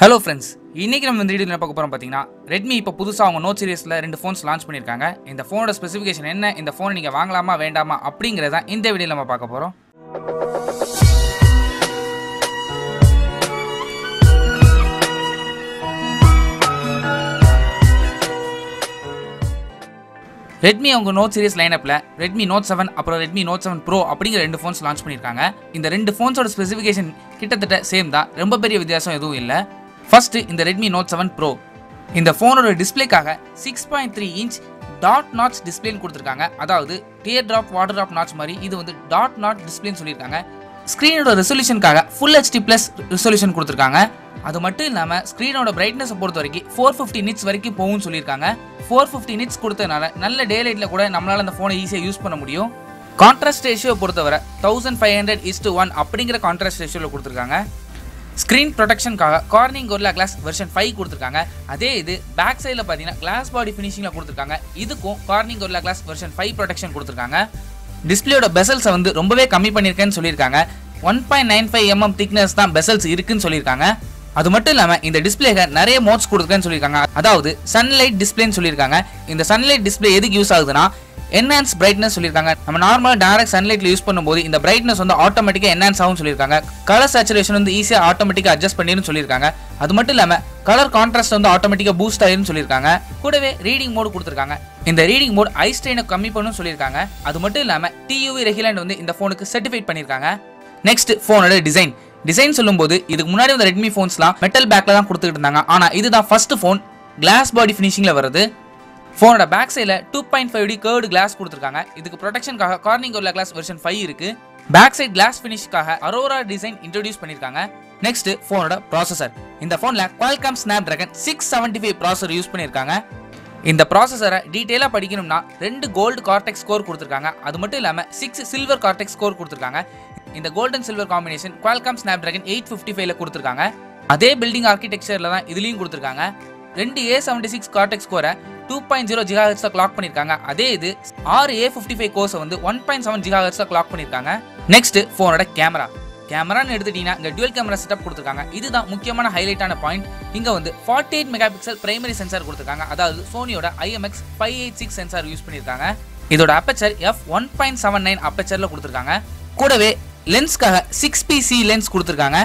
Hello friends, இன்னைக்கு நம்ம இந்த வீடியோல என்ன பார்க்க போறோம் பாத்தீங்கன்னா Redmi இப்ப புதுசா அவங்க Note சீரிஸ்ல ரெண்டு phones லான்ச் பண்ணிருக்காங்க. இந்த phoneோட ஸ்பெசிஃபிகேஷன் என்ன, இந்த phone நீங்க வாங்கலாமா வேண்டாமா அப்படிங்கறத இந்த வீடியோல நம்ம பார்க்க போறோம். Redmi அவங்க Note series லைனப்ல Redmi Note 7 அப்புறம் Redmi Note 7 Pro அப்படிங்கிற ரெண்டு phones லான்ச் பண்ணிருக்காங்க. இந்த ரெண்டு phonesோட ஸ்பெசிஃபிகேஷன் கிட்டத்தட்ட சேம் தான், ரொம்ப பெரிய வித்தியாசம் எதுவும் இல்ல. First இந்த Redmi Note 7 Pro இந்த ஃபோனோட டிஸ்ப்ளேக்காக 6.3 இன்ச் டாட் நாட்ச் டிஸ்ப்ளேன்னு கொடுத்துருக்காங்க. அதாவது dear drop water drop notch மாதிரி இது வந்து டாட் நாட் டிஸ்ப்ளேன்னு சொல்லியிருக்காங்க. ஸ்க்ரீனோட ரெசல்யூஷனுக்காக ஃபுல் HD ப்ளஸ் ரெசல்யூஷன் கொடுத்துருக்காங்க. அது மட்டும் இல்லாமல் ஸ்க்ரீனோட பிரைட்னஸை பொறுத்த வரைக்கும் 450 நிட்ஸ் வரைக்கும் போகும்னு சொல்லியிருக்காங்க. 450 நிட்ஸ் கொடுத்ததுனால நல்ல டே லைட்டில் கூட நம்மளால் அந்த ஃபோனை ஈஸியாக யூஸ் பண்ண முடியும். கான்ட்ராஸ்ட் ரேஷியோ பொறுத்தவரை 1500:1 அப்படிங்கிற கான்ட்ராஸ்ட் ரேஷியோவில் கொடுத்துருக்காங்க. Screen ப்ரொடெக்ஷனுக்காக Corning Gorilla glass version 5 கொடுத்துருக்காங்க. அதே இது பேக் சைடில் பார்த்தீங்கன்னா கிளாஸ் பாடி ஃபினிஷிங்கில் கொடுத்துருக்காங்க. இதுக்கும் Corning Gorilla glass version 5 protection கொடுத்துருக்காங்க. டிஸ்பிளேயோட பெசல்ஸை வந்து ரொம்பவே கம்மி பண்ணியிருக்கேன்னு சொல்லியிருக்காங்க. 1.95 mm திக்னஸ் தான் பெசல்ஸ் இருக்குன்னு சொல்லியிருக்காங்க. அது மட்டும் இல்லாமல் இந்த டிஸ்பிளேக்கு நிறைய மோட்ஸ் கொடுத்துருக்கேன்னு சொல்லியிருக்காங்க. அதாவது சன்லைட் டிஸ்பிளேன்னு சொல்லியிருக்காங்க. இந்த சன்லைட் டிஸ்பிளே எதுக்கு யூஸ் ஆகுதுன்னா என்ஹான்ஸ் பிரைட்னஸ் சொல்லியிருக்காங்க. நம்ம நார்மலாக டைரக்ட் சன்லைட்ல யூஸ் பண்ணும்போது இந்த பிரைட்னஸ் வந்து ஆட்டோமேட்டிக்காக என்ஹான்ஸ் ஆகும்னு சொல்லியிருக்காங்க. கலர் சேச்சுரேஷன் வந்து ஈஸியாக ஆட்டோமேட்டிக்காக அட்ஜஸ்ட் பண்ணிருன்னு சொல்லியிருக்காங்க. அது மட்டும் இல்லாமல் கலர் கான்ட்ராஸ்ட் வந்து ஆட்டோமேட்டிக்காக பூஸ்ட் ஆயிருன்னு சொல்லியிருக்காங்க. கூடவே ரீடிங் மோட் கொடுத்துருக்காங்க. இந்த ரீடிங் மோட் ஐ ஸ்ட்ரெயினை கம்மி பண்ணுன்னு சொல்லியிருக்காங்க. அது மட்டும் இல்லாமல் TUV ரெகுலேண்ட் வந்து இந்த ஃபோனுக்கு சர்டிஃபைட் பண்ணியிருக்காங்க. நெக்ஸ்ட் ஃபோனோட டிசைன் சொல்லும்போது இதுக்கு முன்னாடி இந்த ரெட்மி ஃபோன்ஸ்லாம் மெட்டல் பேக்ல தான் கொடுத்துட்டு இருந்தாங்க. ஆனால் இதுதான் ஃபர்ஸ்ட் ஃபோன் கிளாஸ் பாடி ஃபினிஷிங்ல வருது. ஃபோனோட பேக் சைடில் 2.5D கர்வ்டு கிளாஸ் கொடுத்துருக்காங்க. இதுக்கு ப்ரொடெக்ஷனுக்காக கார்னிங் கோரில்லா கிளாஸ் வெர்ஷன் 5 இருக்கு. பேக் சைட் கிளாஸ் ஃபினிஷ்க்காக அரோரா டிசைன் இன்ட்ரோடியூஸ் பண்ணிருக்காங்க. நெக்ஸ்ட் ஃபோனோட ப்ராசஸர். இந்த ஃபோன்ல Qualcomm Snapdragon 675 ப்ராசஸர் யூஸ் பண்ணிருக்காங்க. இந்த ப்ராசஸரை டீடைலா படிக்கணும்னா 2 கோல்டு கார்டெக்ஸ் கோர் கொடுத்துருக்காங்க. அது மட்டும் இல்லாம 6 சில்வர் கார்டெக்ஸ் கோர் கொடுத்துருக்காங்க. இந்த golden silver combination Qualcomm Snapdragon 855ல கொடுத்துருக்காங்க. அதே பில்டிங் ஆர்கிடெக்சர்ல தான் இதுலயும் கொடுத்துருக்காங்க. 2 A76 கார்டெக்ஸ் கோரை 2.0 GHz கிளாக் பண்ணிருக்காங்க. அதே இது 6 A55 கோர்ஸ் வந்து 1.7 GHz கிளாக் பண்ணிருக்காங்க. நெக்ஸ்ட் ஃபோனோட கேமரான்னு எடுத்துட்டீங்கன்னா இங்க டுவல் கேமரா செட்டப் கொடுத்துருக்காங்க. இதுதான் முக்கியமான ஹைலைட்டான பாயிண்ட். இங்க வந்து 48 மெகாபிக்சல் பிரைமரி சென்சார் கொடுத்துருக்காங்க. அதாவது சோனியோட IMX586 சென்சார் யூஸ் பண்ணிருக்காங்க. இதோட அப்பச்சர் f1.79 அப்பச்சர்ல கொடுத்துருக்காங்க. கூடவே லென்ஸ்க்காக 6PC லென்ஸ் கொடுத்துருக்காங்க.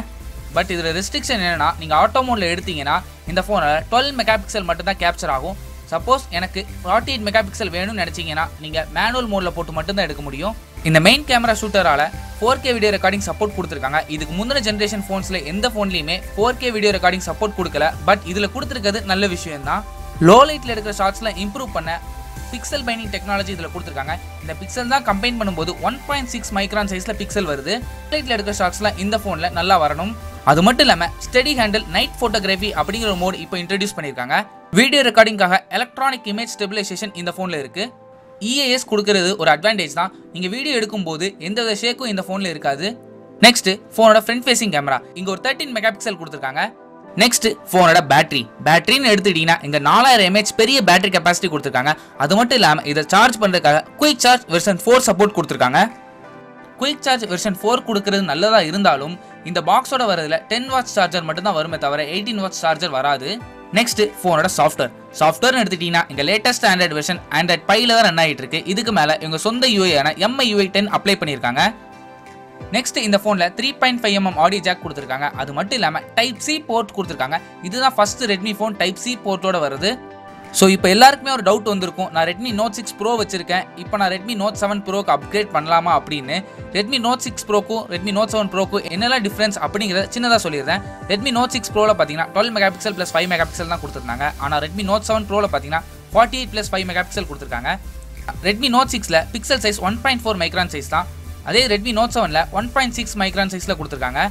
பட் இதுல ரெஸ்ட்ரிக்ஷன் என்னன்னா நீங்க ஆட்டோ மோட்ல எடுத்தீங்கன்னா இந்த போன்ல 12 மெகாபிக்சல் மட்டும் தான் கேப்சர் ஆகும். சப்போஸ் எனக்கு 48 மெகாபிக்சல் வேணும்னு நினைச்சீங்கன்னா நீங்க மேனுவல் மோட்ல போட்டு மட்டும் தான் எடுக்க முடியும். இந்த மெயின் கேமரா ஷூட்டரால 4K வீடியோ ரெக்கார்டிங் சப்போர்ட் கொடுத்துருக்காங்க. இதுக்கு முந்தின ஜெனரேஷன் போன்ஸ்ல எந்த போன்லயுமே 4K வீடியோ ரெக்கார்டிங் சப்போர்ட் கொடுக்கல. பட் இதுல கொடுத்துருக்கிறது நல்ல விஷயம் தான். லோ லைட்ல எடுக்கிற ஷாட்ஸ்ல இம்ப்ரூவ் பண்ண பிக்சல் பைண்டிங் டெக்னாலஜி இதுல கொடுத்துருக்காங்க. இந்த பிக்சல் தான் கம்பைன் பண்ணும்போது 1.6 மைக்ரான் சைஸ்ல பிக்சல் வருது. லைட்ல எடுக்கிற ஷாட்ஸ்லாம் இந்த போன்ல நல்லா வரணும். அது மட்டும் இல்லாம ஸ்டெடி ஹேண்டில் நைட் போட்டோகிராஃபி அப்படிங்கிற ஒரு மோட் இப்போ இன்ட்ரோடியூஸ் பண்ணிருக்காங்க. வீடியோ ரெக்கார்டிங்காக எலக்ட்ரானிக் இமேஜ் ஸ்டெபிலைசேஷன் இந்த போன்ல இருக்கு. EAS கொடுக்கிறது ஒரு அட்வான்டேஜ் தான். நீங்க வீடியோ எடுக்கும்போது எந்தவித ஷேக்கும் இந்த போன்ல இருக்காது. நெக்ஸ்ட் போனோட ஃப்ரண்ட் ஃபேசிங் கேமரா இங்க ஒரு 13 மெகாபிக்சல் கொடுத்துருக்காங்க. நெக்ஸ்ட் போனோட பேட்டரின்னு எடுத்துட்டீங்கன்னா இங்க 4000 mAh பெரிய பேட்டரி கெபாசிட்டி கொடுத்துருக்காங்க. அது மட்டும் இல்லாம இதை சார்ஜ் பண்றதுக்காக குயிக் சார்ஜ் வெர்ஷன் 4 சப்போர்ட் கொடுத்துருக்காங்க. குயிக் சார்ஜ் வெர்ஷன் 4 கொடுக்கிறது நல்லதா இருந்தாலும் இந்த பாக்ஸோட வரதுல 10 வாட்ஸ் சார்ஜர் மட்டும் தான் வருமே தவிர 18 வாட்ஸ் சார்ஜர் வராது. நெக்ஸ்ட் போனோட சாஃப்ட்வேர் எடுத்துட்டீங்கன்னா இங்க லேட்டஸ்ட் ஆண்ட்ராய்டு வெர்ஷன் ஆண்ட்ராய்டு 5ல தான் ரன் ஆகிட்டு இருக்கு. இதுக்கு மேல இவங்க சொந்த UI ஆன MIUI 10 அப்ளை பண்ணிருக்காங்க. நெக்ஸ்ட் இந்த போன்ல 3.5 mm ஆடியோ ஜாக் கொடுத்துருக்காங்க. அது மட்டும் இல்லாம Type-C போர்ட் கொடுத்துருக்காங்க. இதுதான் ஃபர்ஸ்ட் ரெட்மி போன் Type-C போர்ட்டோட வருது. ஸோ இப்போ எல்லாருக்குமே ஒரு டவுட் வந்திருக்கும், நான் Redmi Note 6 Pro வச்சிருக்கேன், இப்போ நான் Redmi Note 7 Proக்கு அப்கிரேட் பண்ணலாமா அப்படின்னு. Redmi Note 6 Proக்கும் Redmi Note 7 Proக்கும் என்னெல்லாம் டிஃப்ரென்ஸ் அப்படிங்கிறத சின்னதாக சொல்லியிருந்தேன். Redmi Note 6 Proல பார்த்தீங்கன்னா 12 மெகாபிக்சல் ப்ளஸ் 5 மெகாபிக்சல் தான் கொடுத்துருந்தாங்க. ஆனால் Redmi Note 7 Proல பார்த்தீங்கன்னா 48 ப்ளஸ் 5 மெகாபிக்சல் கொடுத்துருக்காங்க. Redmi Note 6ல பிக்சல் சைஸ் 1.4 மைக்ரான் சைஸ் தான். அதே Redmi Note 7ல 1.6 மைக்ரான் சைஸ்ல கொடுத்துருக்காங்க.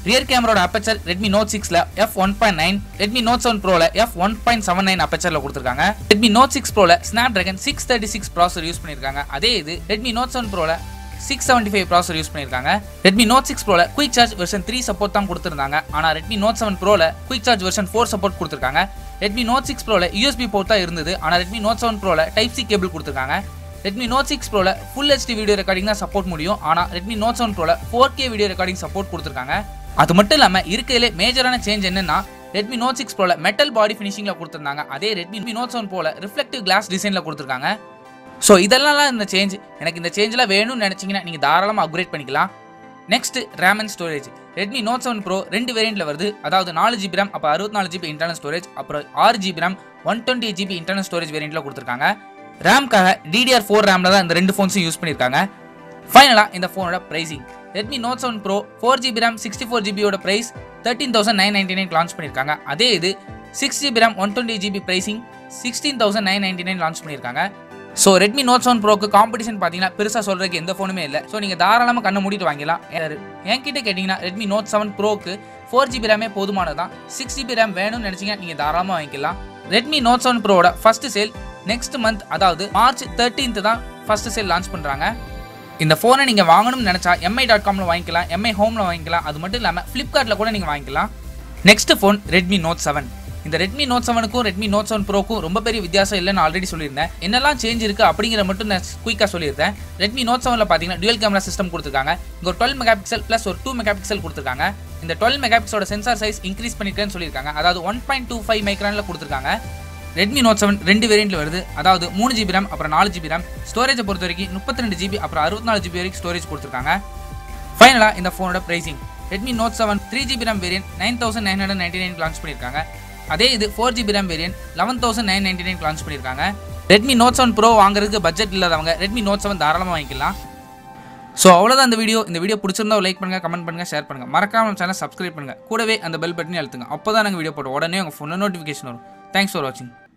ரியர் கேமராவோட அப்பச்சர் Redmi Note 6ல f1.9, Redmi Note 7 Proல f1.79 அப்பச்சர்ல கொடுத்துருக்காங்க. Redmi Note 6 Proல Snapdragon 636 ப்ராசஸர் யூஸ் பண்ணிருக்காங்க. அதே இது Redmi Note 7 Proல 675 ப்ராசஸர் யூஸ் பண்ணிருக்காங்க. Redmi Note 6 Proல குயிக் சார்ஜ் வெர்ஷன் 3 சப்போர்ட் தான் கொடுத்திருந்தாங்க. ஆனா Redmi Note 7 Proல குயிக் சார்ஜ் வெர்ஷன் 4 சப்போர்ட் கொடுத்திருக்காங்க. Redmi Note 6 Proல USB போர்ட் தான் இருந்தது. ஆனா Redmi Note 7 Proல Type-C கேபிள் கொடுத்திருக்காங்க. Redmi Note 6 Proல Full HD video recording தான் சப்போர்ட் முடியும். ஆனா Redmi Note 7 Proல 4K video recording support கொடுத்திருக்காங்க. அது மட்டும் இல்லாம இருக்கிறதுல மேஜரான சேஞ்ச் என்னன்னா Redmi Note 6 Proல மெட்டல் பாடி ஃபினிஷிங்ல கொடுத்திருந்தாங்க. அதே Redmi Note 7 Proல ரிஃப்ளெக்டிவ் கிளாஸ் டிசைன்ல கொடுத்திருக்காங்க. சோ இதெல்லாம் இந்த சேஞ்ச். எனக்கு இந்த சேஞ்ச்ல வேணும்னு நினைச்சீங்கன்னா நீங்க தாராளமா அப்கிரேட் பண்ணிக்கலாம். Next RAM and storage. Redmi Note 7 Pro ரெண்டு வேரியன்ட்ல வருது. அதாவது 4GB RAM அப்ப 64GB இன்டர்னல் ஸ்டோரேஜ் அப்புறம் 6GB RAM 128GB internal storage வேரியன்ட்ல கொடுத்திருக்காங்க. RAM-க்காக DDR4 RAM-ல தான் இந்த ரெண்டு ஃபோன்ஸையும் யூஸ் பண்ணிருக்காங்க. ஃபைனலா இந்த ஃபோனோட pricing. Redmi Note 7 Pro 4GB RAM 64GB ஓட பிரைஸ் 13,999 லான்ச் பண்ணிருக்காங்க. அதே இது 6GB RAM 128GB pricing 16,999 launch பண்ணிருக்காங்க. சோ Redmi Note 7 Pro-க்கு காம்படிஷன் பாத்தீங்கன்னா பெருசா சொல்றதுக்கு எந்த ஃபோனுமே இல்ல. சோ நீங்க தாராளமா கண்ணை மூடிட்டு வாங்கலாம். என்கிட்ட கேட்டீங்கன்னா Redmi Note 7 Pro-க்கு 4GB RAM போதுமானதான். 6GB RAM வேணும்னு நினைச்சீங்கன்னா நீங்க தாராளமா வாங்கிக்கலாம். Redmi Note 7 Pro-ஓட ஃபர்ஸ்ட் சேல் நெக்ஸ்ட் மந்த் அதாவது March 13th தான் ஃபர்ஸ்ட் சேல் லான்ச் பண்றாங்க. இந்த ஃபோனை நீங்க வாங்கணும்னு நினைச்சா mi.com-ல வாங்கிக்கலாம், mi Home-ல வாங்கிக்கலாம். அது மட்டும் இல்லாம Flipkart-ல கூட நீங்க வாங்கிக்கலாம். Next phone Redmi Note 7. இந்த Redmi Note 7க்கும் Redmi Note 7 Pro-க்கும் ரொம்ப பெரிய வித்தியாசம் இல்லைன்னு ஆல்ரெடி சொல்லியிருந்தேன். என்னெல்லாம் சேஞ்ச் இருக்கு அப்படிங்கிற மட்டும் நான் குயிக்காக சொல்லியிருந்தேன். Redmi Note 7ல பார்த்தீங்கன்னா டுவல் கேமரா சிஸ்டம் கொடுத்துருக்காங்க. இங்கே ஒரு 12 மெகாபிக்சல் ப்ளஸ் ஒரு 2 மெகாபிக்சல் கொடுத்துருக்காங்க. இந்த 12 மெகாபிக்சலோட சென்சார் சைஸ் இன்க்ரீஸ் பண்ணிருக்கேன்னு சொல்லியிருக்காங்க. அதாவது 1.25 மைக்ரானில் கொடுத்துருக்காங்க. Redmi Note 7 ரெண்டு வேரியன்ட்ல வருது. அதாவது 3GB RAM அப்புறம் 4GB RAM. ஸ்டோரேஜை பொறுத்த வரைக்கும் 32GB அப்புறம் 64GB வரைக்கும் ஸ்டோரேஜ் கொடுத்துருக்காங்க. ஃபைனலா இந்த ஃபோனோட pricing. Redmi Note 7 3GB RAM variant 9,999 launch பண்ணியிருக்காங்க. அதே இது 4GB RAM வேரியன்ட் 11,999 லான்ச் பண்ணியிருக்காங்க. Redmi Note 7 Pro வாங்குறதுக்கு பட்ஜெட் இல்லாதவங்க Redmi Note 7 தாராளமாக வாங்கிக்கலாம். ஸோ அவ்வளோதான் இந்த வீடியோ பிடிச்சிருந்தா லைக் பண்ணுங்க, கமெண்ட் பண்ணுங்க, ஷேர் பண்ணுங்க, மறக்காம நம்ம சேனல் சப்ஸ்கிரைப் பண்ணுங்க, கூடவே அந்த பெல் பட்டனை அழுத்துங்க. அப்போ தான் நாங்கள் வீடியோ போட்டு உடனே உங்கள் ஃபோனில் நோட்டிஃபிகேஷன் வரும். தேங்க்ஸ் ஃபார் வாட்சிங்.